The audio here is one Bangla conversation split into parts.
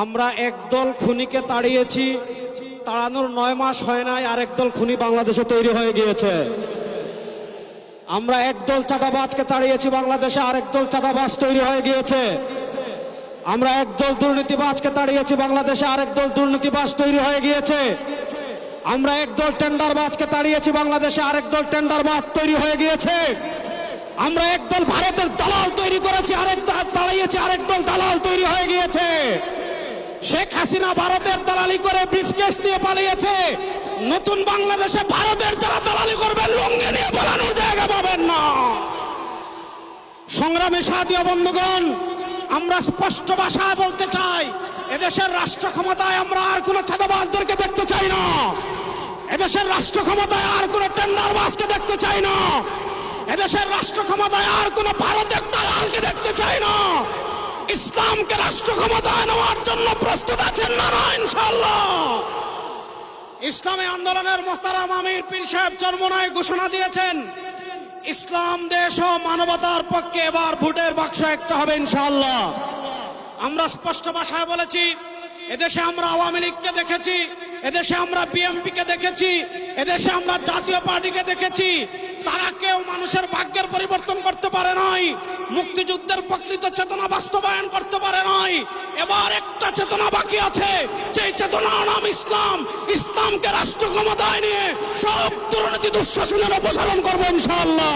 আমরা একদল খুনিকে তাড়িয়েছি, তাড়ানোর 9 মাস হয় নাই আরেক দল খুনি বাংলাদেশে তৈরি হয়ে গিয়েছে। আমরা একদল চাঁদাবাজকে তাড়িয়েছি, বাংলাদেশে আরেক দল চাঁদাবাজ তৈরি হয়ে গিয়েছে। আমরা একদল দুর্নীতিবাজকে তাড়িয়েছি, বাংলাদেশে আরেক দল দুর্নীতিবাজ তৈরি হয়ে গিয়েছে। আমরা একদল টেন্ডারবাজকে তাড়িয়েছি, বাংলাদেশে আরেক দল টেন্ডারবাজ তৈরি হয়ে গিয়েছে। আমরা একদল ভারতের দালাল তৈরি করেছি, আরেক তাড়িয়েছি, আরেক দল দালাল তৈরি হয়ে গিয়েছে। শেখ হাসিনা ভারতের দালালি করে ব্রিফকেস নিয়ে পালিয়েছে। নতুন বাংলাদেশে ভারতের যারা দালালি করবেন লুঙ্গি নিয়ে পালানোর জায়গা পাবেন না। সংগ্রামী সাথী ও বন্ধুগণ, আমরা স্পষ্ট ভাষায় বলতে চাই, এদেশের রাষ্ট্র ক্ষমতায় আমরা আর কোন চাঁদাবাজদেরকে দেখতে চাই না। এদেশের রাষ্ট্র ক্ষমতায় আর কোন টেন্ডারবাজকে দেখতে চাই না। এদেশের রাষ্ট্র ক্ষমতায় আর কোন ভারতের দালালকে দেখতে চাই না। ইসলামকে রাষ্ট্র ক্ষমতায় নেওয়ার জন্য প্রস্তুত আছেন না? ইনশাআল্লাহ। ইসলামী আন্দোলনের মোহতারাম আমির পীর সাহেব চরমোনাই ঘোষণা দিয়েছেন, ইসলাম দেশ ও মানবতার পক্ষে এবার ভোটের বাক্স একটা হবে ইনশাআল্লাহ। আমরা স্পষ্ট ভাষায় বলেছি, এদেশে আমরা আওয়ামী লীগকে দেখেছি, এদেশে আমরা বিএনপিকে দেখেছি, এদেশে আমরা জাতীয় পার্টিকে দেখেছি। তারা কেউ মানুষের ভাগ্যের পরিবর্তন করতে পারে নাই, মুক্তিযুদ্ধের প্রকৃত চেতনা বাস্তবায়ন করতে পারে নাই। এবার একটা চেতনা বাকি আছে, যে চেতনার নাম ইসলাম। ইসলামকে রাষ্ট্র ক্ষমতায় নিয়ে সব দুর্নীতি দুঃশাসনের অপসারণ করবো ইনশাআল্লাহ।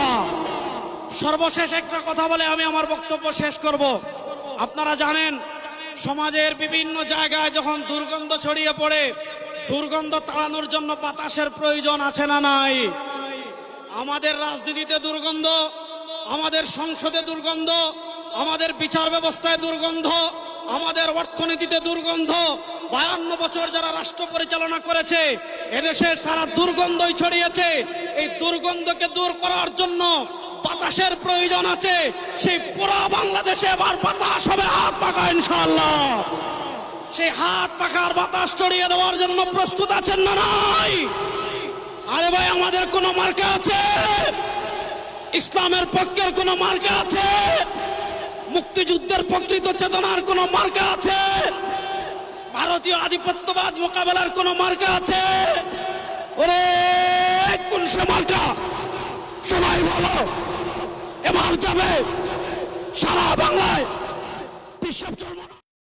সর্বশেষ একটা কথা বলে আমি আমার বক্তব্য শেষ করব। আপনারা জানেন, সমাজের বিভিন্ন জায়গায় যখন দুর্গন্ধ ছড়িয়ে পড়ে, দুর্গন্ধ তাড়ানোর জন্য বাতাসের প্রয়োজন আছে না নাই? আমাদের রাজনীতিতে দুর্গন্ধ, আমাদের সংসদে দুর্গন্ধ, আমাদের বিচার ব্যবস্থায় দুর্গন্ধ, আমাদের অর্থনীতিতে দুর্গন্ধ। 52 বছর যারা রাষ্ট্র পরিচালনা করেছে, এদেশের সারা দুর্গন্ধই ছড়িয়েছে। এই দুর্গন্ধকে দূর করার জন্য বাতাসের প্রয়োজন আছে। সেই পুরো বাংলাদেশে এবার বাতাস হবে হাত পাখা ইনশাআল্লাহ। সেই হাত পাখার বাতাস ছড়িয়ে দেওয়ার জন্য প্রস্তুত আছেন না নাই? আরে ভাই, আমাদের কোন মার্কা আছে? ইসলামের পক্ষের কোন মার্কা আছে? মুক্তিযুদ্ধের প্রকৃত চেতনার কোন মার্কা আছে? ভারতীয় আধিপত্যবাদ মোকাবেলার কোন মার্কা আছে? ওরে কোন সে মার্কা? সবাই বলো, এবার যাবে সারা বাংলায় বিশ্ব